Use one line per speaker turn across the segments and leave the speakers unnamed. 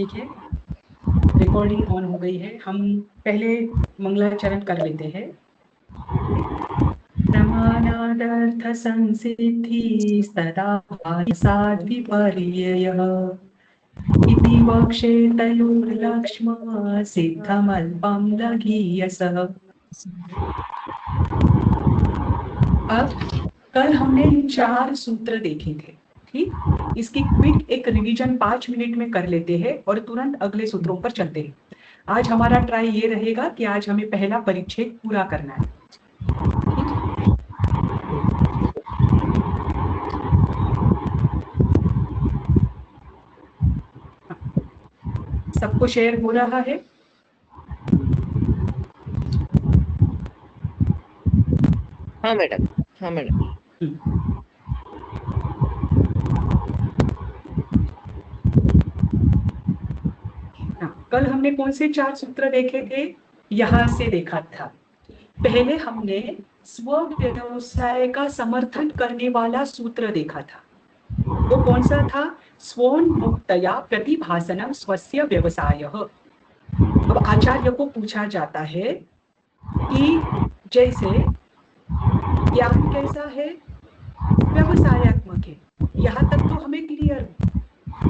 ठीक है, recording on हो गई है। हम पहले मंगलाचरण कर लेते हैं। प्रमाणादर्थ संसिद्धि सदा साध्विपर्ययः इति वक्षे तयोर्लक्ष्म सिद्धमल्पं लघीयसः। अब कल हमने 4 सूत्र देखे थे, ठीक। इसकी क्विक एक रिवीजन 5 मिनट में कर लेते हैं और तुरंत अगले सूत्रों पर चलते हैं। आज हमारा ट्राई ये रहेगा कि आज हमें पहला परिच्छेद पूरा करना है, ठीक। सबको शेयर हो रहा है?
हाँ मैडम, हाँ मैडम।
कल हमने कौन से 4 सूत्र देखे थे? यहां से देखा था। पहले हमने स्व व्यवसाय का समर्थन करने वाला सूत्र देखा था। वो कौन सा था? स्वोन्मुक्तया प्रतिभासनम स्वस्य व्यवसायः। अब आचार्य को पूछा जाता है कि जैसे ज्ञान कैसा है? व्यवसायत्मक है। यहाँ तक तो हमें क्लियर है,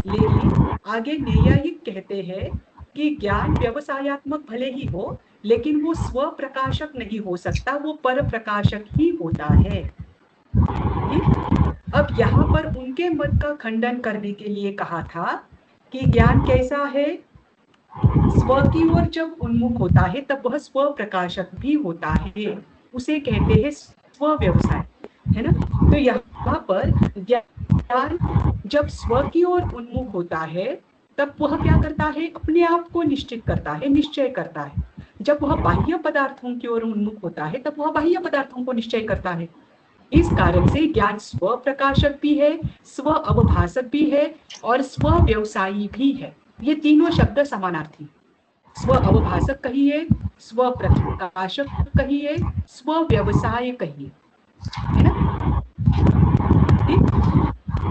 लेकिन आगे न्यायिक कहते हैं कि ज्ञान व्यवसायत्मक भले ही हो, लेकिन वो स्व प्रकाशक नहीं हो सकता, वो पर प्रकाशक ही होता है, ठीक? अब यहाँ पर उनके मत का खंडन करने के लिए कहा था कि ज्ञान कैसा है? स्व की ओर जब उन्मुख होता है तब वह स्व प्रकाशक भी होता है, उसे कहते हैं स्व व्यवसाय, है ना। तो यहाँ पर ज्ञान जब स्व की ओर उन्मुख होता है तब वह क्या करता है? अपने आप को निश्चित करता है, निश्चय करता है। जब वह बाह्य पदार्थों की ओर उन्मुख होता है तब वह बाह्य पदार्थों को निश्चय करता है। इस कारण से ज्ञान स्व प्रकाशक भी है, स्व अवभाषक भी है और स्व व्यवसायी भी है। ये तीनों शब्द समानार्थी। स्व अवभाषक कहिए, स्व प्रकाशक कहिए, स्व व्यवसाय कहिए, है ना।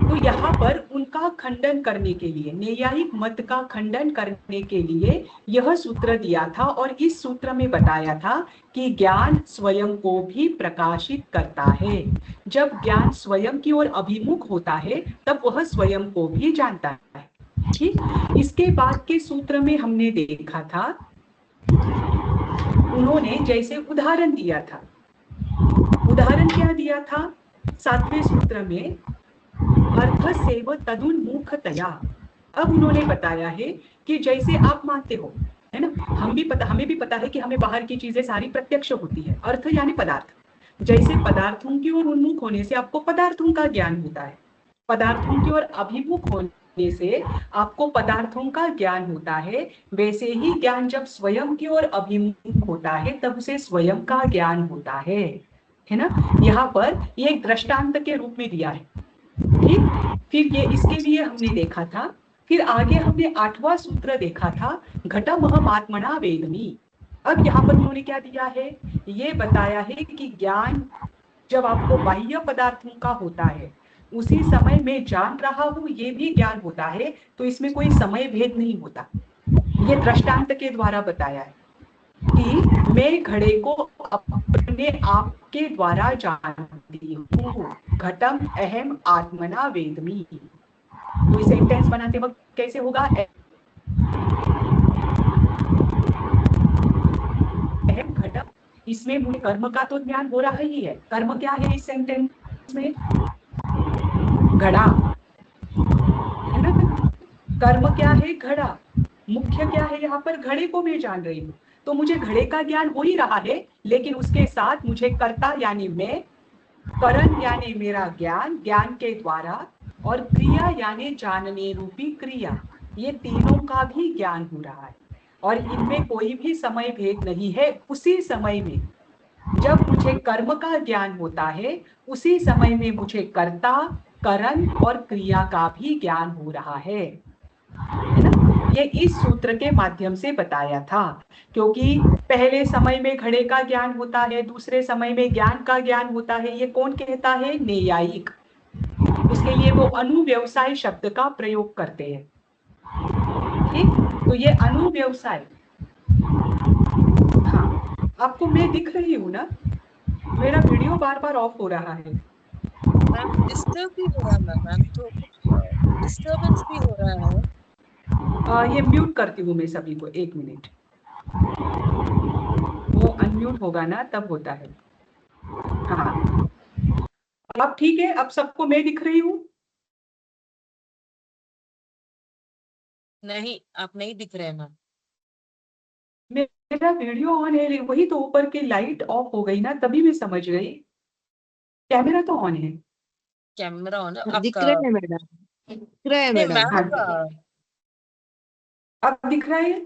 तो यहाँ पर उनका खंडन करने के लिए, न्यायिक मत का खंडन करने के लिए यह सूत्र दिया था और इस सूत्र में बताया था कि ज्ञान स्वयं को भी प्रकाशित करता है। जब ज्ञान स्वयं की ओर अभिमुख होता है तब वह स्वयं को भी जानता है, ठीक। इसके बाद के सूत्र में हमने देखा था, उन्होंने जैसे उदाहरण दिया था। उदाहरण क्या दिया था? 7वें सूत्र में अर्थसेव तदुन्मुखतया। अब उन्होंने बताया है कि जैसे आप मानते हो, है ना, हमें भी पता है कि हमें बाहर की चीजें सारी प्रत्यक्ष होती है। अर्थ यानी पदार्थ। जैसे पदार्थों की ओर उन्मुख होने से आपको पदार्थों का ज्ञान होता है, पदार्थों की ओर अभिमुख होने से आपको पदार्थों का ज्ञान होता है, वैसे ही ज्ञान जब स्वयं की ओर अभिमुख होता है तब उसे स्वयं का ज्ञान होता है ना। यहाँ पर ये एक दृष्टांत के रूप में दिया है, ठीक। फिर ये इसके लिए हमने देखा था। फिर आगे हमने 8वां सूत्र देखा था, घटमहम आत्मना वेदमी। अब यहाँ पर उन्होंने क्या दिया है? ये बताया है कि ज्ञान जब आपको बाह्य पदार्थों का होता है उसी समय में जान रहा हूं ये भी ज्ञान होता है, तो इसमें कोई समय भेद नहीं होता। ये दृष्टांत के द्वारा बताया है कि मैं घड़े को अपने आप के द्वारा जानती हूँ। घटम अहम आत्मना वेदमी। तो इसे सेंटेंस बनाते वक्त कैसे होगा? अहम घटम। इसमें मुझे कर्म का तो ज्ञान हो रहा ही है। कर्म क्या है इस सेंटेंस में? घड़ा, है ना। कर्म क्या है? घड़ा। मुख्य क्या है? यहाँ पर घड़े को मैं जान रही हूँ, तो मुझे घड़े का ज्ञान हो ही रहा है, लेकिन उसके साथ मुझे कर्ता यानी मैं, करण यानी मेरा ज्ञान, ज्ञान के द्वारा, और क्रिया यानी जानने रूपी क्रिया, ये तीनों का भी ज्ञान हो रहा है। और इनमें कोई भी समय भेद नहीं है। उसी समय में जब मुझे कर्म का ज्ञान होता है उसी समय में मुझे कर्ता, करण और क्रिया का भी ज्ञान हो रहा है ना। ये इस सूत्र के माध्यम से बताया था, क्योंकि पहले समय में घड़े का ज्ञान होता है, दूसरे समय में ज्ञान का ज्ञान होता है। ये कौन कहता है? न्यायिक। उसके लिए वो अनुव्यवसाय शब्द का प्रयोग करते हैं, ठीक, तो ये अनुव्यवसाय। हाँ, आपको मैं दिख रही हूँ ना? मेरा वीडियो बार बार ऑफ हो रहा है।
मैम डिस्टर्ब भी हो रहा है मैम, तो कुछ डिस्टर्बेंस भी हो रहा है।
ये म्यूट करती हूँ मैं सभी को, 1 मिनट। वो अनम्यूट होगा ना तब होता है। हाँ, अब ठीक है, अब सबको मैं दिख रही हूँ?
नहीं, आप नहीं दिख रहे मैम।
मेरा वीडियो ऑन है, वही तो ऊपर की लाइट ऑफ हो गई ना, तभी मैं समझ गई। कैमरा तो ऑन है।
कैमरा ऑन है
दिख
आपका?
रहे हैं मैडम, दिख रहे हैं
नहीं
मैडम।
मैम
हाँ,
का।
अब दिख रहा है?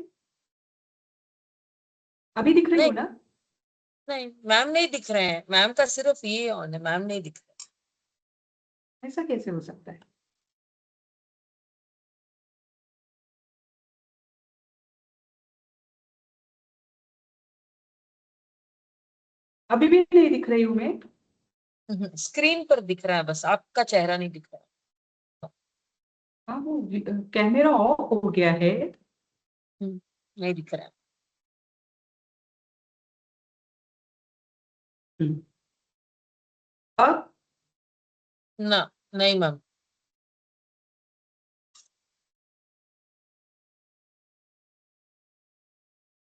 अभी दिख रही
नहीं
हूँ ना?
नहीं मैम नहीं दिख रहे हैं, मैम का सिर्फ ये ऑन है, मैम नहीं दिख रहे।
ऐसा कैसे हो सकता है? अभी भी नहीं दिख रही हूँ मैं?
स्क्रीन पर दिख रहा है बस, आपका चेहरा नहीं दिख रहा।
हाँ, वो कैमरा ऑफ हो गया है।
नहीं दिख रहा है।
हम्म, अब
ना, नहीं मैम।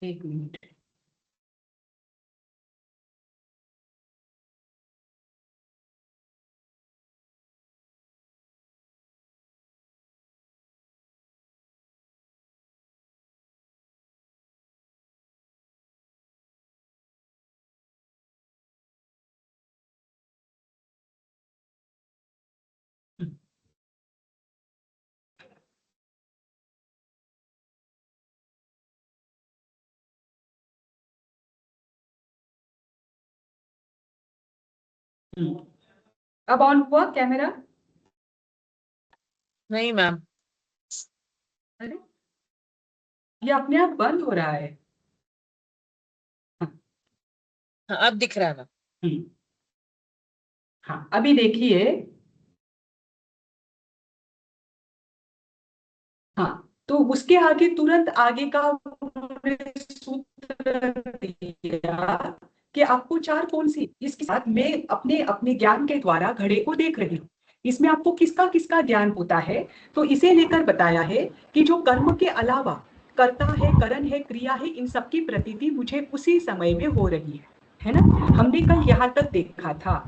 1 मिनट। अब ऑन हुआ कैमरा?
नहीं मैम।
अरे, ये अपने आप बंद हो रहा है।
हाँ, अब दिख रहा है मैम।
हम्म, हाँ, अभी देखिए। हाँ, तो उसके आगे तुरंत आगे का उन्होंने सूत्र दिया कि आपको चार कौन सी, इसके साथ मैं अपने अपने ज्ञान के द्वारा घड़े को देख रही हूँ, इसमें आपको किसका किसका ज्ञान होता है। तो इसे लेकर बताया है कि जो कर्म के अलावा कर्ता है, करण है, क्रिया है, इन सबकी प्रतीति मुझे उसी समय में हो रही है ना? हमने कल यहाँ तक देखा था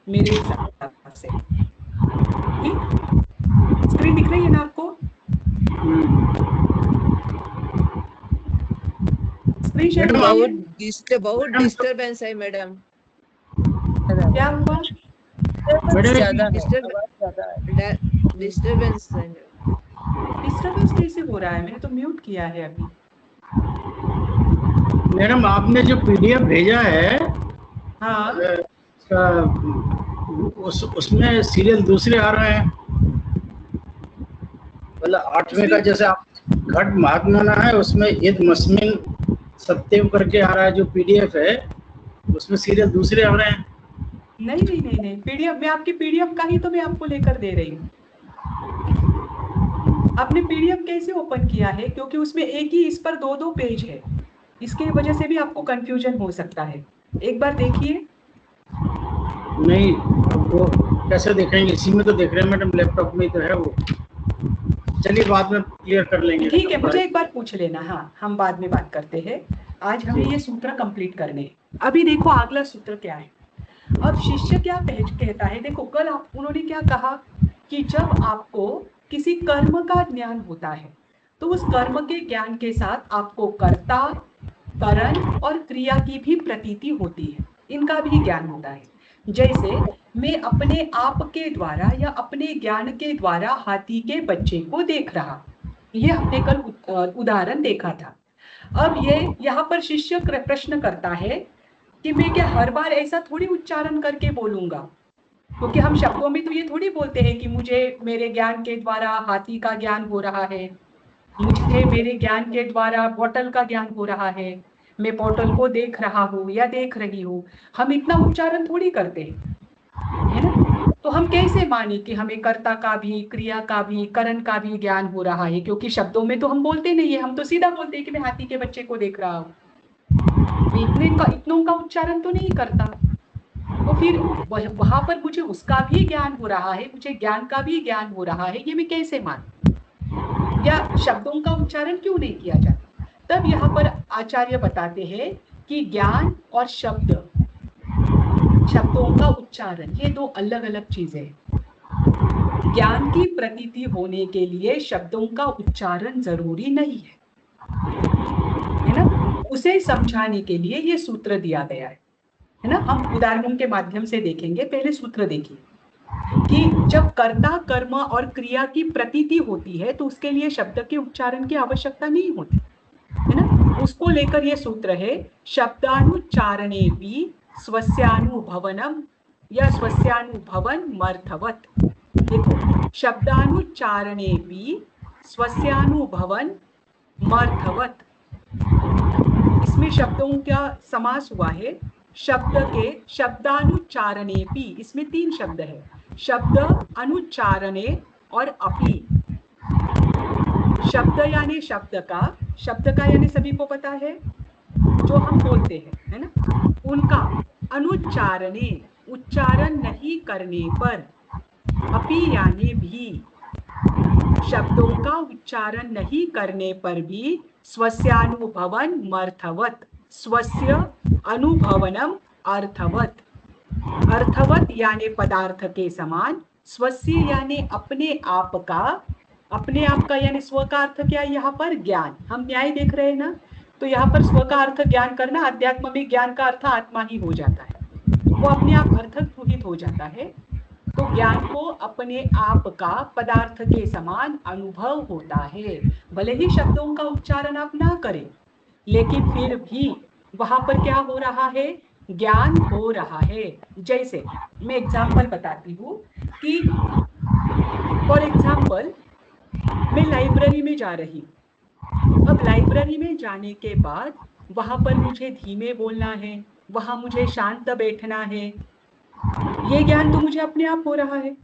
मेरे हिसाब से। ठीक, स्क्रीन दिख रही है ना आपको? स्क्रीन शेयर
मैडम
करिए।
बहुत डिस्टर्बेंस है मैडम।
क्या हुआ?
ज्यादा है, आवाज ज्यादा है।
डिस्टर्बेंस है मैडम।
डिस्टर्बेंस कैसे हो रहा है? मैंने तो म्यूट किया है अभी।
मैडम आपने जो पीडीएफ भेजा है
हाँ,
उसमें सीरियल दूसरे आ रहे हैं, मतलब 8वें का जैसे आप घट महात्मा है उसमें ईद मस्मिन सत्यम करके आ रहा है, जो पीडीएफ है उसमें सीरियल दूसरे आ रहे हैं।
नहीं नहीं नहीं नहीं, पीडीएफ, मैं आपकी पीडीएफ का ही तो मैं आपको लेकर दे रही हूँ। आपने पीडीएफ कैसे ओपन किया है? क्योंकि उसमें एक ही, इस पर दो दो पेज है, इसके वजह से भी आपको कंफ्यूजन हो सकता है। एक बार देखिए।
नहीं, वो कैसे देखेंगे? इसी में तो देख रहे हैं मैडम, लैपटॉप में तो है वो। चलिए बाद में क्लियर कर लेंगे।
ठीक है, मुझे एक बार पूछ लेना। हाँ, हम बाद में बात करते हैं, आज हमें ये सूत्र कंप्लीट करने हैं। अभी देखो अगला सूत्र क्या है। अब शिष्य क्या कहता है, देखो कल उन्होंने क्या कहा कि जब आपको किसी कर्म का ज्ञान होता है तो उस कर्म के ज्ञान के साथ आपको कर्ता, करण और क्रिया की भी प्रतीति होती है, इनका भी ज्ञान होता है। जैसे मैं अपने आप के द्वारा या अपने ज्ञान के द्वारा हाथी के बच्चे को देख रहा, ये हमने कल उदाहरण देखा था। अब ये यहाँ पर शिष्य प्रश्न करता है कि मैं क्या हर बार ऐसा थोड़ी उच्चारण करके बोलूंगा, क्योंकि हम शब्दों में तो ये थोड़ी बोलते हैं कि मुझे मेरे ज्ञान के द्वारा हाथी का ज्ञान हो रहा है, मुझे मेरे ज्ञान के द्वारा बोतल का ज्ञान हो रहा है, मैं बोतल को देख रहा हूँ या देख रही हूँ। हम इतना उच्चारण थोड़ी करते हैं, है ना? तो हम कैसे माने कि हमें कर्ता का भी, क्रिया का भी, करण का भी ज्ञान हो रहा है? क्योंकि शब्दों में तो हम बोलते नहीं है, हम तो सीधा बोलते हैं कि मैं हाथी के बच्चे को देख रहा हूँ, इतनों का उच्चारण तो नहीं करता। तो फिर वहां पर मुझे उसका भी ज्ञान हो रहा है, मुझे ज्ञान का भी ज्ञान हो रहा है, ये मैं कैसे मानूं? या शब्दों का उच्चारण क्यों नहीं किया जाता? तब यहाँ पर आचार्य बताते हैं कि ज्ञान और शब्दों का उच्चारण ये दो अलग अलग चीजें हैं। ज्ञान की प्रतीति होने के लिए शब्दों का उच्चारण जरूरी नहीं है ना? उसे समझाने के लिए ये सूत्र दिया गया है ना? हम उदाहरणों के माध्यम से देखेंगे। पहले सूत्र देखिए कि जब कर्ता, कर्म और क्रिया की प्रतीति होती है तो उसके लिए शब्द के उच्चारण की आवश्यकता नहीं होती है ना? उसको लेकर ये सूत्र है, शब्दानुच्चारणेपि स्वस्यानुभवनम या स्वस्यानुभवन मर्थवत। देखो, शब्दानुच्चारणेपि स्वस्यानुभवन मर्थवत, इसमें शब्दों का समास हुआ है। शब्द के शब्दानुच्चारणेपि, इसमें 3 शब्द है, शब्द, अनुच्चारणे और अपि। शब्द यानी शब्द का यानी सभी को पता है जो हम बोलते हैं, है ना? उनका अनुच्चारणे, उच्चारण नहीं करने पर, अपि यानी भी, शब्दों का उच्चारण नहीं करने पर भी, स्वस्यानुभवन मर्थवत, स्वस्य अनुभवनम अर्थवत, अर्थवत यानी पदार्थ के समान, स्वस्य यानी अपने आप का यानी स्व का अर्थ क्या है यहाँ पर? ज्ञान। हम न्याय देख रहे हैं ना, तो यहाँ पर स्व का अर्थ ज्ञान करना, अध्यात्म में ज्ञान का अर्थ आत्मा ही हो जाता है, वो अपने आप अर्थक हो जाता है। तो ज्ञान को अपने आप का पदार्थ के समान अनुभव होता है, भले ही शब्दों का उच्चारण आप ना करें, लेकिन फिर भी वहां पर क्या हो रहा है? ज्ञान हो रहा है। जैसे मैं एग्जाम्पल बताती हूँ कि फॉर एग्जाम्पल मैं लाइब्रेरी में जा रही हूँ। अब लाइब्रेरी में जाने के बाद वहां पर मुझे धीमे बोलना है, वहां मुझे शांत बैठना है, ये ज्ञान तो मुझे अपने आप हो रहा है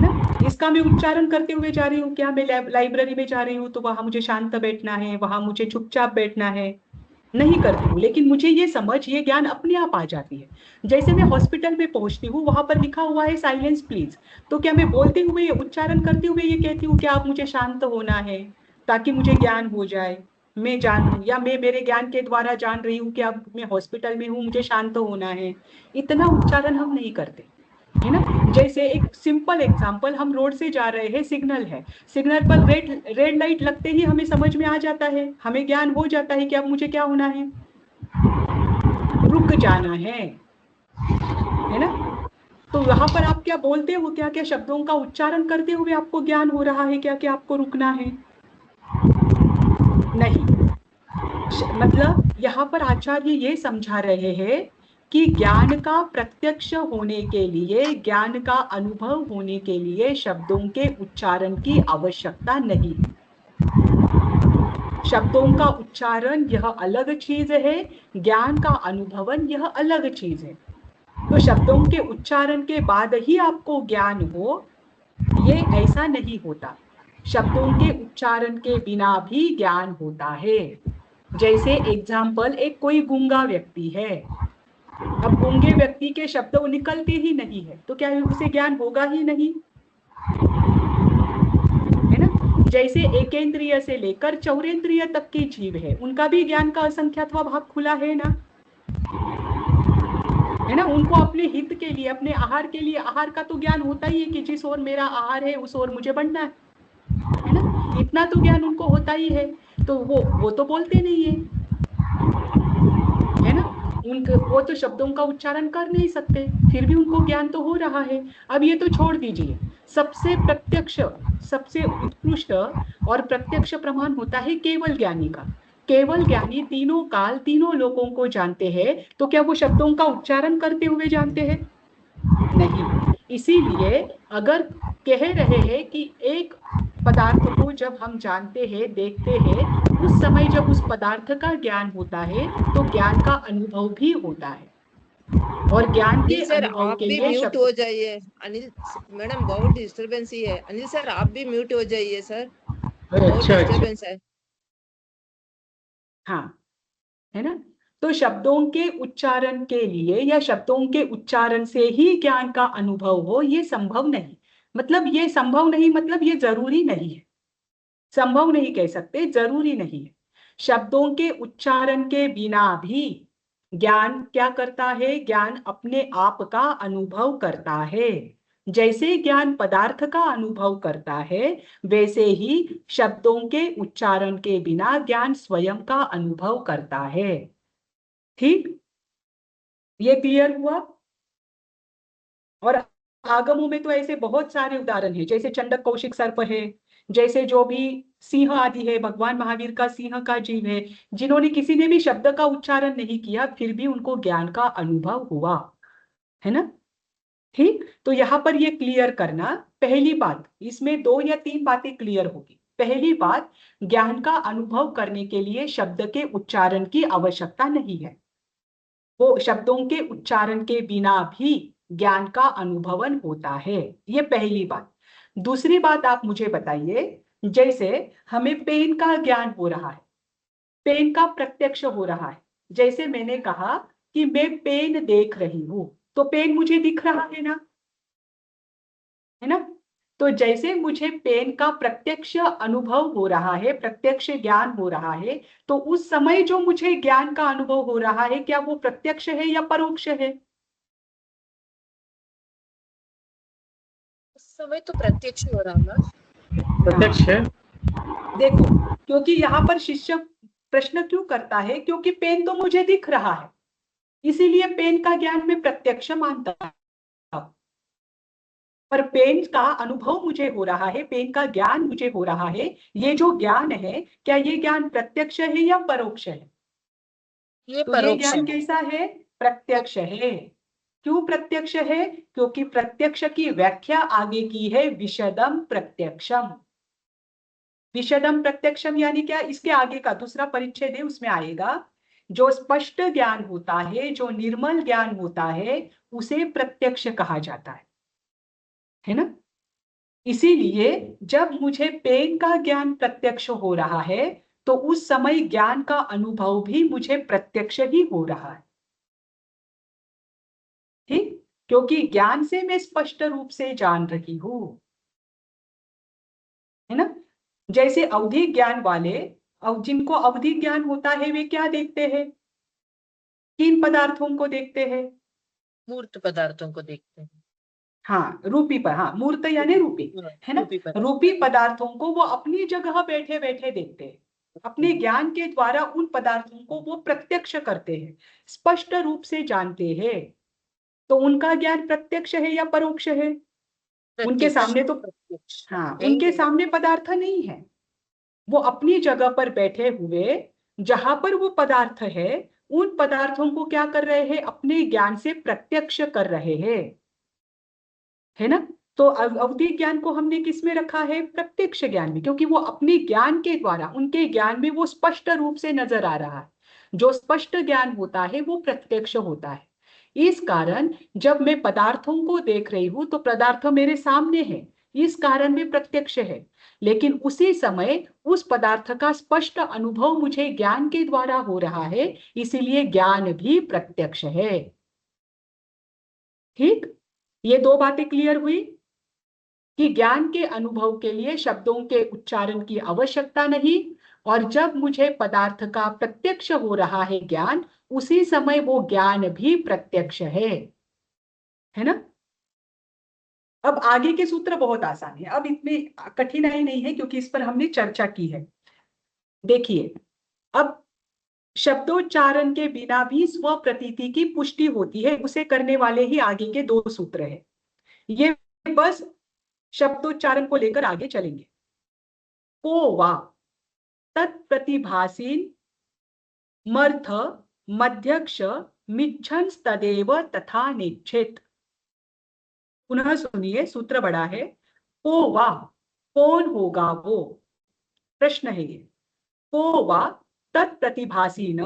ना? इसका मैं उच्चारण करते हुए जा रही हूँ, क्या मैं लाइब्रेरी में जा रही हूँ तो वहां मुझे शांत बैठना है, वहां मुझे चुपचाप बैठना है, नहीं करती हूँ, लेकिन मुझे ये समझ, ये ज्ञान अपने आप आ जाती है। जैसे मैं हॉस्पिटल में पहुंचती हूँ, वहां पर लिखा हुआ है साइलेंस प्लीज, तो क्या मैं बोलते हुए, उच्चारण करते हुए ये कहती हूँ कि आप मुझे शांत होना है ताकि मुझे ज्ञान हो जाए, मैं जानूं, या मैं मेरे ज्ञान के द्वारा जान रही हूँ कि अब मैं हॉस्पिटल में हूँ, मुझे शांत होना है, इतना उच्चारण हम नहीं करते, है ना? जैसे एक सिंपल एग्जांपल, हम रोड से जा रहे हैं, सिग्नल है, सिग्नल पर रेड लाइट लगते ही हमें समझ में आ जाता है, हमें ज्ञान हो जाता है कि अब मुझे क्या होना है? रुक जाना है ना? तो यहाँ पर आप क्या बोलते हो, क्या क्या शब्दों का उच्चारण करते हुए आपको ज्ञान हो रहा है क्या कि आपको रुकना है? नहीं। मतलब यहाँ पर आचार्य ये समझा रहे हैं कि ज्ञान का प्रत्यक्ष होने के लिए, ज्ञान का अनुभव होने के लिए शब्दों के उच्चारण की आवश्यकता नहीं। शब्दों का उच्चारण यह अलग चीज है, ज्ञान का अनुभवन यह अलग चीज है। तो शब्दों के उच्चारण के बाद ही आपको ज्ञान हो, ये ऐसा नहीं होता। शब्दों के उच्चारण के बिना भी ज्ञान होता है। जैसे एग्जाम्पल, एक कोई गूंगा व्यक्ति है, अब गूंगे व्यक्ति के शब्द निकलते ही नहीं है तो क्या उसे ज्ञान होगा ही नहीं, है ना? जैसे एकेंद्रिय से लेकर चौरेंद्रिय तक की जीव है, उनका भी ज्ञान का असंख्यात्वा भाग खुला है ना, है ना? उनको अपने हित के लिए, अपने आहार के लिए, आहार का तो ज्ञान होता ही है कि जिस ओर मेरा आहार है उस ओर मुझे बढ़ना है ना? इतना तो ज्ञान उनको होता ही है। तो वो तो बोलते नहीं है ना? वो तो शब्दों का उच्चारण कर नहीं सकते, फिर भी उनको ज्ञान तो हो रहा है। अब ये तो छोड़ दीजिए, सबसे प्रत्यक्ष, सबसे उत्कृष्ट और प्रत्यक्ष प्रमाण होता है केवल ज्ञानी का। केवल ज्ञानी तीनों काल, तीनों लोगों को जानते हैं, तो क्या वो शब्दों का उच्चारण करते हुए जानते हैं? नहीं। इसीलिए अगर कह रहे हैं कि एक पदार्थ को जब हम जानते हैं, देखते हैं, उस समय जब उस पदार्थ का ज्ञान होता है तो ज्ञान का अनुभव भी होता है। और ज्ञान के
अनिल सर
अनुभव
आप
के
भी
लिए
म्यूट
शब्द।
हो जाइए। अनिल मैडम बहुत डिस्टरबेंस ही है। अनिल सर आप भी म्यूट हो जाइए सर,
अरे
बहुत
अच्छा अच्छा।
डिस्टरबेंस है।
हाँ, है ना। तो शब्दों के उच्चारण के लिए या शब्दों के उच्चारण से ही ज्ञान का अनुभव हो, ये संभव नहीं। मतलब ये संभव नहीं, मतलब ये जरूरी नहीं है। संभव नहीं कह सकते, जरूरी नहीं है। शब्दों के उच्चारण के बिना भी ज्ञान क्या करता है? ज्ञान अपने आप का अनुभव करता है। जैसे ज्ञान पदार्थ का अनुभव करता है, वैसे ही शब्दों के उच्चारण के बिना ज्ञान स्वयं का अनुभव करता है। ठीक, ये क्लियर हुआ। और आगमों में तो ऐसे बहुत सारे उदाहरण हैं, जैसे चंडक कौशिक सर्प है, जैसे जो भी सिंह आदि है, भगवान महावीर का सिंह का जीव है, जिन्होंने किसी ने भी शब्द का उच्चारण नहीं किया, फिर भी उनको ज्ञान का अनुभव हुआ, है ना। ठीक, तो यहाँ पर ये क्लियर करना। पहली बात, इसमें 2 या 3 बातें क्लियर होगी। पहली बात, ज्ञान का अनुभव करने के लिए शब्द के उच्चारण की आवश्यकता नहीं है। वो शब्दों के उच्चारण के बिना भी ज्ञान का अनुभवन होता है। ये पहली बात। दूसरी बात आप मुझे बताइए, जैसे हमें पेन का ज्ञान हो रहा है, पेन का प्रत्यक्ष हो रहा है। जैसे मैंने कहा कि मैं पेन देख रही हूं, तो पेन मुझे दिख रहा है ना, है ना। तो जैसे मुझे पेन का प्रत्यक्ष अनुभव हो रहा है, प्रत्यक्ष ज्ञान हो रहा है, तो उस समय जो मुझे ज्ञान का अनुभव हो रहा है, क्या वो प्रत्यक्ष है या परोक्ष है?
उस समय तो प्रत्यक्ष हो रहा मैम।
प्रत्यक्ष है।
देखो, क्योंकि यहाँ पर शिष्य प्रश्न क्यों करता है? क्योंकि पेन तो मुझे दिख रहा है, इसीलिए पेन का ज्ञान मैं प्रत्यक्ष मानता हूं। पर पेन का अनुभव मुझे हो रहा है, पेन का ज्ञान मुझे हो रहा है, ये जो ज्ञान है, क्या ये ज्ञान प्रत्यक्ष है या परोक्ष है?
ये
तो ये
परोक्ष
ज्ञान
है।
कैसा है? प्रत्यक्ष है। क्यों प्रत्यक्ष है? क्योंकि प्रत्यक्ष की व्याख्या आगे की है विशदम प्रत्यक्षम। विशदम प्रत्यक्षम यानी क्या? इसके आगे का दूसरा परिच्छेद है, उसमें आएगा। जो स्पष्ट ज्ञान होता है, जो निर्मल ज्ञान होता है, उसे प्रत्यक्ष कहा जाता है ना। इसीलिए जब मुझे पेन का ज्ञान प्रत्यक्ष हो रहा है, तो उस समय ज्ञान का अनुभव भी मुझे प्रत्यक्ष ही हो रहा है। ठीक, क्योंकि ज्ञान से मैं स्पष्ट रूप से जान रही हूं, है ना। जैसे अवधि ज्ञान वाले, जिनको अवधि ज्ञान होता है, वे क्या देखते हैं? किन पदार्थों को देखते हैं?
मूर्त पदार्थों को देखते हैं।
हाँ, रूपी पर, हाँ, मूर्त यानी रूपी, है ना।
रूपी पदार्थ।
रूपी पदार्थों को वो अपनी जगह बैठे बैठे देखते हैं, अपने ज्ञान के द्वारा उन पदार्थों को वो प्रत्यक्ष करते हैं, स्पष्ट रूप से जानते हैं। तो उनका ज्ञान प्रत्यक्ष है या परोक्ष है? उनके
प्रत्यक्ष
सामने तो,
प्रत्यक्ष
हाँ,
यही
उनके
है।
सामने पदार्थ नहीं है। वो अपनी जगह पर बैठे हुए, जहां पर वो पदार्थ है, उन पदार्थों को क्या कर रहे हैं? अपने ज्ञान से प्रत्यक्ष कर रहे हैं, है ना। तो अवधि ज्ञान को हमने किस में रखा है? प्रत्यक्ष ज्ञान में, क्योंकि वो अपने ज्ञान के द्वारा, उनके ज्ञान में वो स्पष्ट रूप से नजर आ रहा है। जो स्पष्ट ज्ञान होता है वो प्रत्यक्ष होता है। इस कारण जब मैं पदार्थों को देख रही हूं, तो पदार्थ मेरे सामने है, इस कारण वे प्रत्यक्ष है। लेकिन उसी समय उस पदार्थ का स्पष्ट अनुभव मुझे ज्ञान के द्वारा हो रहा है, इसीलिए ज्ञान भी प्रत्यक्ष है। ठीक, ये 2 बातें क्लियर हुई कि ज्ञान के अनुभव के लिए शब्दों के उच्चारण की आवश्यकता नहीं, और जब मुझे पदार्थ का प्रत्यक्ष हो रहा है ज्ञान, उसी समय वो ज्ञान भी प्रत्यक्ष है ना। अब आगे के सूत्र बहुत आसान है, अब इसमें कठिनाई नहीं है, क्योंकि इस पर हमने चर्चा की है। देखिए, अब शब्दोच्चारण के बिना भी स्व प्रतीति की पुष्टि होती है, उसे करने वाले ही आगे के 2 सूत्र हैं। ये बस शब्दोच्चारण को लेकर आगे चलेंगे। को वा तत्प्रतिभासीन मर्थ मध्यक्ष मिच्छंस्तदेव तथा निच्छेत। पुनः सुनिए, सूत्र बड़ा है। को वा, कौन होगा वो? प्रश्न है ये। को वा तत्प्रतिभासीन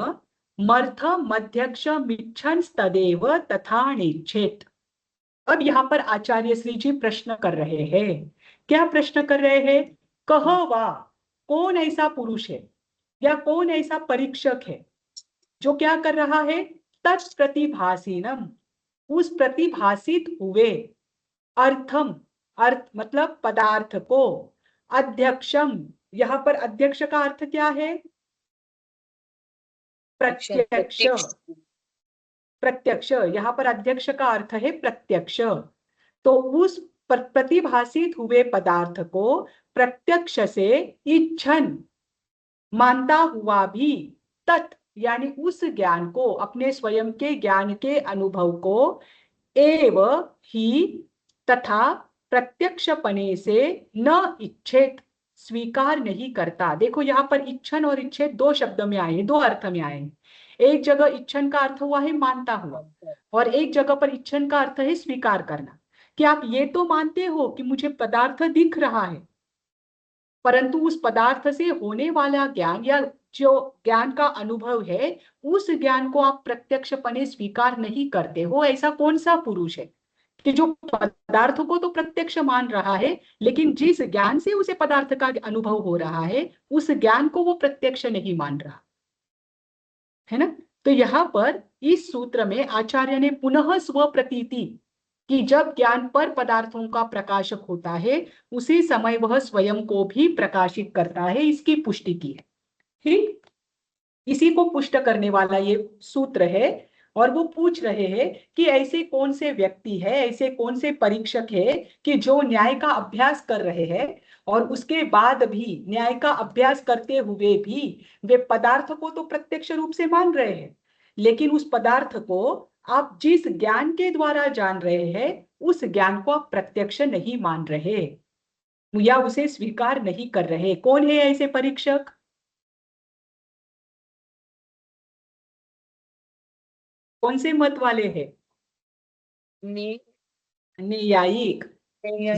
मर्थम मध्यक्ष मिच्छन तदेव तथा नेच्छेत। अब यहाँ पर आचार्य श्री जी प्रश्न कर रहे हैं। क्या प्रश्न कर रहे हैं? कह वा, कौन ऐसा पुरुष है या कौन ऐसा परीक्षक है जो क्या कर रहा है? तत्प्रतिभासीनम, उस प्रतिभासित हुए, अर्थम, अर्थ मतलब पदार्थ को, अध्यक्षम, यहाँ पर अध्यक्ष का अर्थ क्या है? प्रत्यक्ष।
प्रत्यक्ष।
प्रत्यक्ष, यहाँ पर अध्यक्ष का अर्थ है प्रत्यक्ष। तो उस प्रतिभासित हुए पदार्थ को प्रत्यक्ष से इच्छन, मानता हुआ भी, तत् यानी उस ज्ञान को, अपने स्वयं के ज्ञान के अनुभव को, एव ही, तथा प्रत्यक्षपने से न इच्छेत, स्वीकार नहीं करता। देखो यहाँ पर इच्छन और इच्छेद दो शब्द में आए हैं, दो अर्थ में आए हैं। एक जगह इच्छन का अर्थ हुआ है मानता हुआ, और एक जगह पर इच्छन का अर्थ है स्वीकार करना। कि आप ये तो मानते हो कि मुझे पदार्थ दिख रहा है, परंतु उस पदार्थ से होने वाला ज्ञान या जो ज्ञान का अनुभव है, उस ज्ञान को आप प्रत्यक्षपने स्वीकार नहीं करते हो। ऐसा कौन सा पुरुष है कि जो पदार्थ को तो प्रत्यक्ष मान रहा है, लेकिन जिस ज्ञान से उसे पदार्थ का अनुभव हो रहा है, उस ज्ञान को वो प्रत्यक्ष नहीं मान रहा है ना। तो यहाँ पर इस सूत्र में आचार्य ने पुनः स्व प्रतीति, कि जब ज्ञान पर पदार्थों का प्रकाशक होता है, उसी समय वह स्वयं को भी प्रकाशित करता है, इसकी पुष्टि की है। ठीक, इसी को पुष्ट करने वाला ये सूत्र है। और वो पूछ रहे हैं कि ऐसे कौन से व्यक्ति है, ऐसे कौन से परीक्षक है कि जो न्याय का अभ्यास कर रहे हैं और उसके बाद भी, न्याय का अभ्यास करते हुए भी, वे पदार्थ को तो प्रत्यक्ष रूप से मान रहे हैं, लेकिन उस पदार्थ को आप जिस ज्ञान के द्वारा जान रहे हैं, उस ज्ञान को आप प्रत्यक्ष नहीं मान रहे या उसे स्वीकार नहीं कर रहे। कौन है ऐसे परीक्षक? कौन से मत वाले हैं?
नी
न्यायिक।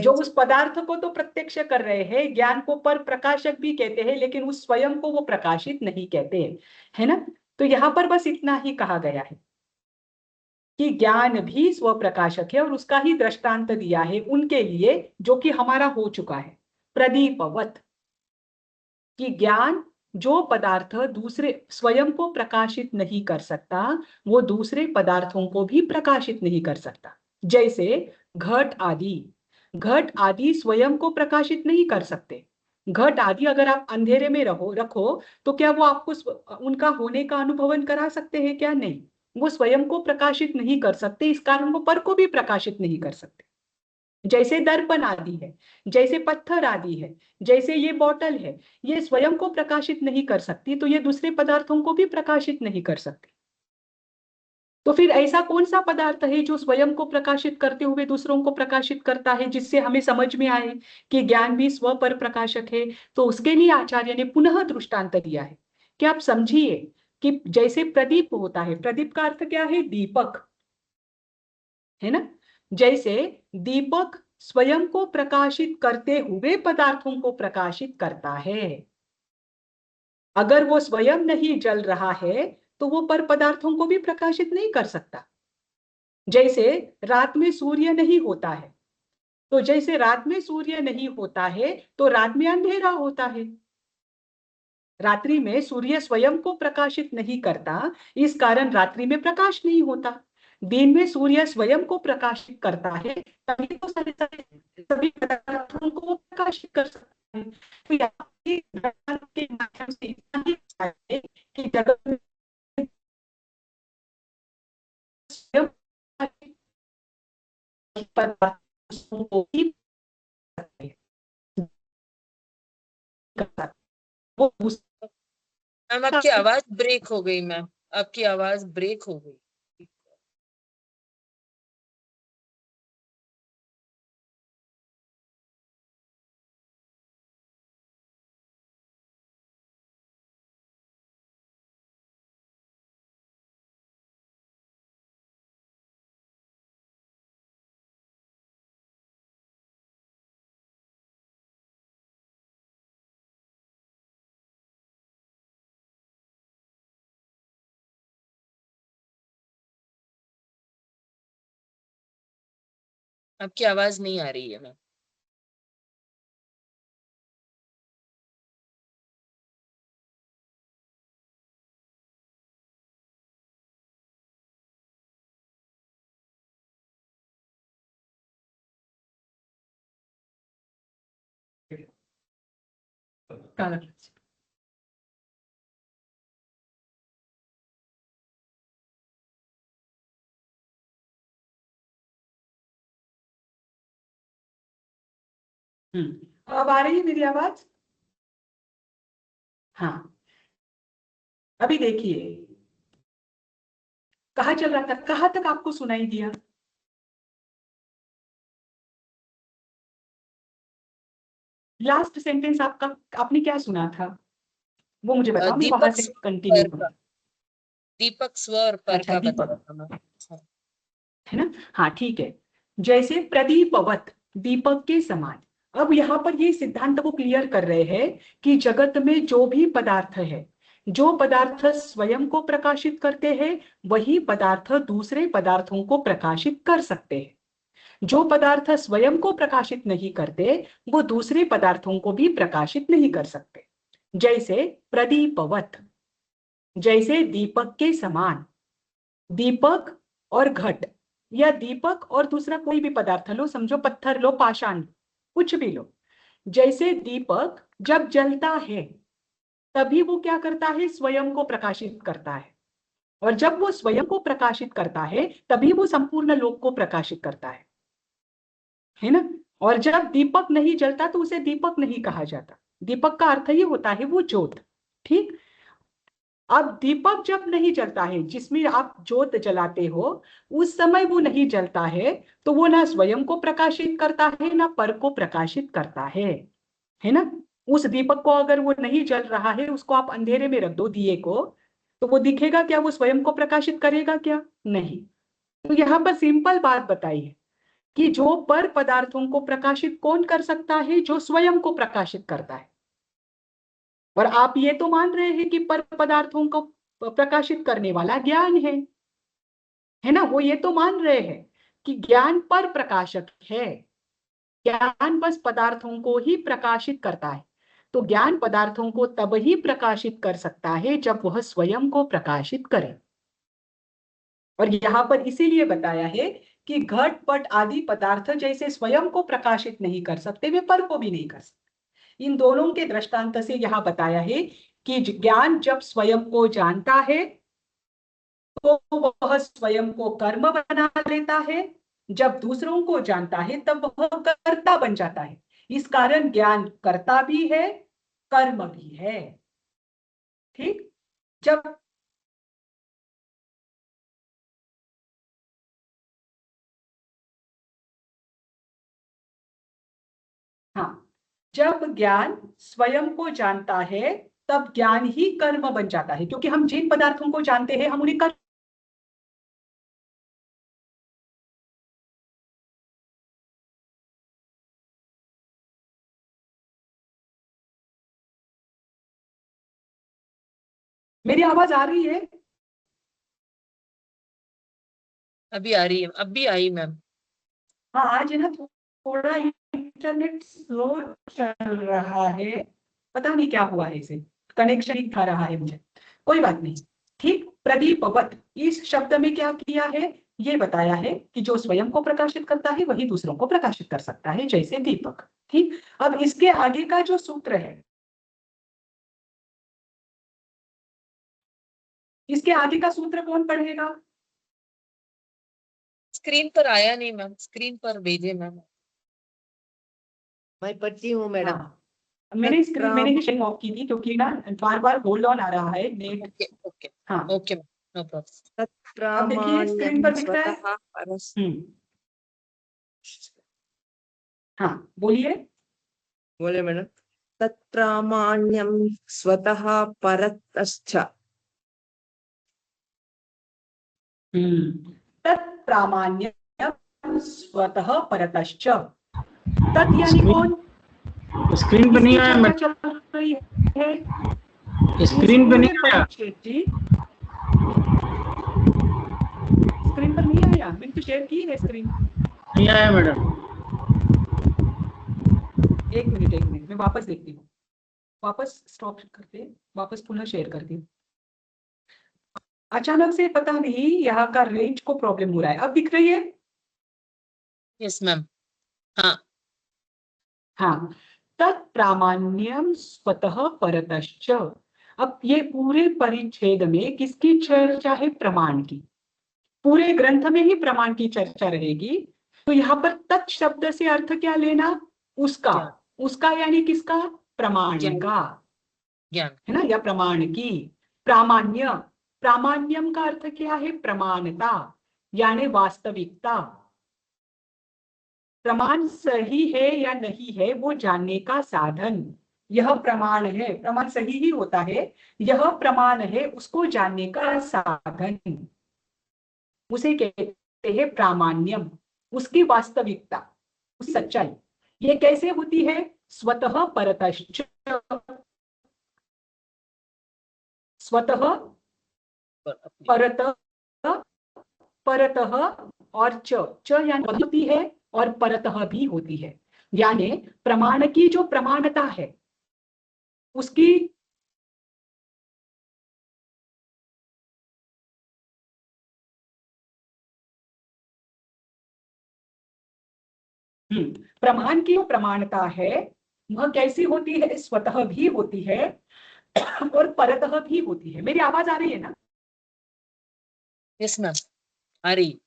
जो उस पदार्थ को तो प्रत्यक्ष कर रहे हैं, ज्ञान को पर प्रकाशक भी कहते हैं, लेकिन उस स्वयं को वो प्रकाशित नहीं कहते, है ना। तो यहाँ पर बस इतना ही कहा गया है कि ज्ञान भी स्व प्रकाशक है, और उसका ही दृष्टांत दिया है उनके लिए जो कि हमारा हो चुका है, प्रदीपवत। कि ज्ञान, जो पदार्थ दूसरे स्वयं को प्रकाशित नहीं कर सकता, वो दूसरे पदार्थों को भी प्रकाशित नहीं कर सकता। जैसे घट आदि, घट आदि स्वयं को प्रकाशित नहीं कर सकते। घट आदि अगर आप अंधेरे में रखो तो क्या वो आपको उनका होने का अनुभवन करा सकते हैं? क्या नहीं, वो स्वयं को प्रकाशित नहीं कर सकते, इस कारण वो पर को भी प्रकाशित नहीं कर सकते। जैसे दर्पण आदि है, जैसे पत्थर आदि है, जैसे ये बोतल है, ये स्वयं को प्रकाशित नहीं कर सकती, तो ये दूसरे पदार्थों को भी प्रकाशित नहीं कर सकती। तो फिर ऐसा कौन सा पदार्थ है जो स्वयं को प्रकाशित करते हुए दूसरों को प्रकाशित करता है, जिससे हमें समझ में आए कि ज्ञान भी स्व पर प्रकाशक है? तो उसके लिए आचार्य ने पुनः दृष्टांत दिया है कि आप समझिए कि जैसे प्रदीप होता है, प्रदीप का अर्थ क्या है? दीपक, है ना। जैसे दीपक स्वयं को प्रकाशित करते हुए पदार्थों को प्रकाशित करता है, अगर वो स्वयं नहीं जल रहा है तो वो पर पदार्थों को भी प्रकाशित नहीं कर सकता। जैसे रात में सूर्य नहीं होता है, तो जैसे रात में सूर्य नहीं होता है तो रात में अंधेरा होता है। रात्रि में सूर्य स्वयं को प्रकाशित नहीं करता, इस कारण रात्रि में प्रकाश नहीं होता। दिन में सूर्य स्वयं को प्रकाशित करता है, तभी तो सभी पदार्थों को वो प्रकाशित कर सकता है। तो यहाँ पे दृष्टांत के माध्यम से इतना ही बताया है कि जगत में स्वयं पदार्थों को भी वो
मैम आपकी आवाज ब्रेक हो गई मैम, आपकी आवाज ब्रेक हो गई। आपकी आवाज नहीं आ रही है मैम।
काला। अब आ रही है मेरी आवाज? हाँ, अभी देखिए कहाँ चल रहा था, कहाँ तक आपको सुनाई दिया? लास्ट सेंटेंस आपका, आपने क्या सुना था वो मुझे बताओ, मैं वहां
दीपक
से
स्वर
कंटिन्यू
पर का,
करूँ।
दीपक स्वर पर
अच्छा,
का
दीपक,
बताया था मैम। हाँ।
है ना? हाँ ठीक है। जैसे प्रदीपवत, दीपक के समान। अब यहाँ पर ये सिद्धांत को क्लियर कर रहे हैं कि जगत में जो भी पदार्थ है, जो पदार्थ स्वयं को प्रकाशित करते हैं वही पदार्थ दूसरे पदार्थों को प्रकाशित कर सकते हैं। जो पदार्थ स्वयं को प्रकाशित नहीं करते वो दूसरे पदार्थों को भी प्रकाशित नहीं कर सकते। जैसे प्रदीपवत, जैसे दीपक के समान। दीपक और घट, या दीपक और दूसरा कोई भी पदार्थ लो, समझो पत्थर लो, पाषाण, कुछ भी लो। जैसे दीपक जब जलता है तभी वो क्या करता है, स्वयं को प्रकाशित करता है, और जब वो स्वयं को प्रकाशित करता है तभी वो संपूर्ण लोक को प्रकाशित करता है ना? और जब दीपक नहीं जलता तो उसे दीपक नहीं कहा जाता। दीपक का अर्थ ही होता है वो ज्योत। ठीक। अब दीपक जब नहीं जलता है, जिसमें आप ज्योत जलाते हो, उस समय वो नहीं जलता है, तो वो ना स्वयं को प्रकाशित करता है ना पर को प्रकाशित करता है ना? उस दीपक को अगर वो नहीं जल रहा है, उसको आप अंधेरे में रख दो दिए को, तो वो दिखेगा क्या? वो स्वयं को प्रकाशित करेगा क्या? नहीं। तो यहाँ पर सिंपल बात बताई है कि जो पर पदार्थों को प्रकाशित कौन कर सकता है? जो स्वयं को प्रकाशित करता है। और आप ये तो मान रहे हैं कि पर पदार्थों को प्रकाशित करने वाला ज्ञान है ना? वो ये तो मान रहे हैं कि ज्ञान पर प्रकाशक है। ज्ञान बस पदार्थों को ही प्रकाशित करता है। तो ज्ञान पदार्थों को तब ही प्रकाशित कर सकता है जब वह स्वयं को प्रकाशित करे। और यहाँ पर इसीलिए बताया है कि घट पट आदि पदार्थ जैसे स्वयं को प्रकाशित नहीं कर सकते, वे पर को भी नहीं कर सकते। इन दोनों के दृष्टांत से यहाँ बताया है कि ज्ञान जब स्वयं को जानता है तो वह स्वयं को कर्म बना लेता है, जब दूसरों को जानता है तब वह कर्ता बन जाता है। इस कारण ज्ञान कर्ता भी है, कर्म भी है। ठीक। जब हाँ, जब ज्ञान स्वयं को जानता है तब ज्ञान ही कर्म बन जाता है, क्योंकि हम जिन पदार्थों को जानते हैं हम उन्हें कर्म। मेरी आवाज आ रही है?
अभी आ रही है, अभी आई मैम।
हाँ, आज है ना थोड़ा इंटरनेट स्लो चल रहा है, पता नहीं क्या हुआ है, इसे कनेक्शन ही खा रहा है मुझे। कोई बात नहीं। ठीक। प्रदीपवत, इस शब्द में क्या किया है? ये बताया है कि जो स्वयं को प्रकाशित करता है वही दूसरों को प्रकाशित कर सकता है, जैसे दीपक। ठीक। अब इसके आगे का जो सूत्र है, इसके आगे का सूत्र कौन पढ़ेगा?
स्क्रीन पर आया नहीं मैम, स्क्रीन पर भेजे मैम।
मैं पढ़ती हूँ मैडम।
हाँ, मैंने ही शेयर ऑफ की थी क्योंकि ना बार बार होल्ड ऑन आ रहा है नेट।
ओके ओके
हाँ,
ओके मैम, नो प्रॉब्लम।
अब देखिए स्क्रीन पर दिख रहा है।
स्वतः परस्
हाँ, बोलिए।
बोले मैडम। तत्प्रामाण्यं स्वतः परतश्च।
तत्प्रामाण्य स्वतः परतश्च। तत् यानी कौन?
स्क्रीन पे नहीं आया, मैं
चल रही है
स्क्रीन पे नहीं आया।
जी, स्क्रीन पर नहीं आया, मैंने तो शेयर की है स्क्रीन।
नहीं आया मैडम।
एक मिनट मैं वापस देखती हूँ, वापस स्टॉप करके वापस पुनः शेयर करती हूँ। अचानक से पता नहीं यहाँ का रेंज को प्रॉब्लम हो रहा है। अब दिख रही है?
Yes ma'am. हाँ
हाँ, तत्प्रामाण्यम स्वतः परतश्च। अब ये पूरे परिच्छेद में किसकी चर्चा है? प्रमाण की। पूरे ग्रंथ में ही प्रमाण की चर्चा रहेगी। तो यहाँ पर तत् शब्द से अर्थ क्या लेना? उसका।
ज्ञान
उसका यानी किसका? प्रमाण
ज्ञान
का,
ज्ञान।
है ना, या प्रमाण की। प्रामाण्य, प्रामाण्यम का अर्थ क्या है? प्रमाणता यानी वास्तविकता। प्रमाण सही है या नहीं है वो जानने का साधन यह प्रमाण है। प्रमाण सही ही होता है, यह प्रमाण है उसको जानने का साधन, उसे कहते हैं प्रामाण्यम। उसकी वास्तविकता, उस सच्चाई। ये कैसे होती है? स्वतः परतश्च। स्वतः परतः, परतः और च यानी होती है और परतः भी होती है। यानी प्रमाण की जो प्रमाणता है उसकी प्रमाण की जो प्रमाणता है वह कैसी होती है? स्वतः भी होती है और परतः भी होती है। मेरी आवाज आ रही है ना?
यस मैम आ रही।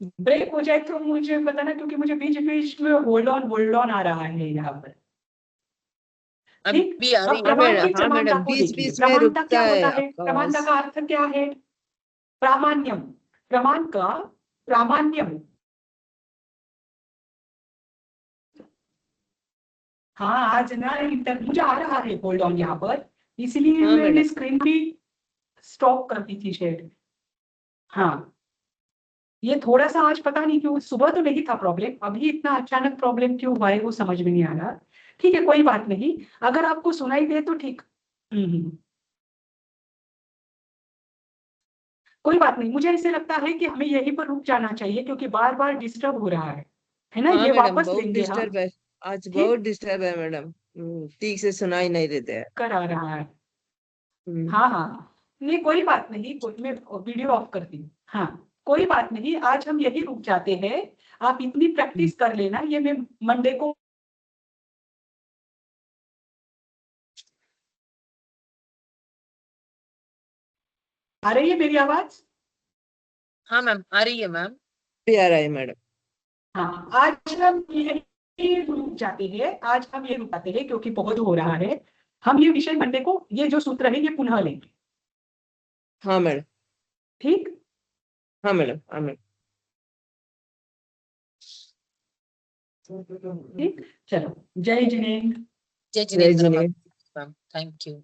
ब्रेक हो जाए तो मुझे बताना, क्योंकि मुझे बीच बीच में होल्ड ऑन आ रहा है यहाँ पर। ठीक,
अभी आ रही
अब
है।
प्रमाण की
हाँ
प्रमाणता
मैडम,
को
बीच
देखिए।
बीच में
प्रमाणता
रुकता
क्या
है
होता है?
आपका
प्रमाणता
आवाज।
का अर्थ क्या है? प्रामाण्यम। प्रमाण का प्रामाण्यम। हाँ, आज ना मुझे आ रहा है होल्ड ऑन यहाँ पर, इसलिए
हाँ
मैंने
मैडम।
स्क्रीन भी स्टॉप कर दी थी शायद। हाँ, ये थोड़ा सा आज पता नहीं क्यों, सुबह तो नहीं था प्रॉब्लम, अभी इतना अचानक प्रॉब्लम क्यों हुआ है वो समझ में नहीं आ रहा। ठीक है, कोई बात नहीं, अगर आपको सुनाई दे तो ठीक। कोई बात नहीं, मुझे ऐसे लगता है कि हमें यहीं पर रुक जाना चाहिए क्योंकि बार बार डिस्टर्ब हो रहा है ना।
हाँ
ये
मैडम,
वापस
बहुत
लेंगे हम।
डिस्टर्ब है। आज
ठीक,
बहुत डिस्टर्ब है मैडम। ठीक से सुनाई नहीं देते हैं।
करा रहा है।
हम्म।
हाँ हाँ, नहीं कोई बात नहीं, मैं वीडियो ऑफ करती हूँ। हाँ, कोई बात नहीं, आज हम यही रुक जाते हैं। आप इतनी प्रैक्टिस कर लेना, ये मैं मंडे को। आ रही है मेरी आवाज?
हाँ मैम आ रही है मैम।
भी आ रहा है मैडम।
हाँ, आज हम यही रुक जाते हैं। आज हम ये रुक जाते हैं क्योंकि बहुत हो रहा है। हम ये विषय मंडे को, ये जो सूत्र है ये पुनः लेंगे।
हाँ मैडम।
ठीक।
हाँ मैडम। हाँ मैडम।
ठीक, चलो, जय जिनेन्द्र।
जय
जय
जिनेन्द्र
जिने।
मैम। Thank you.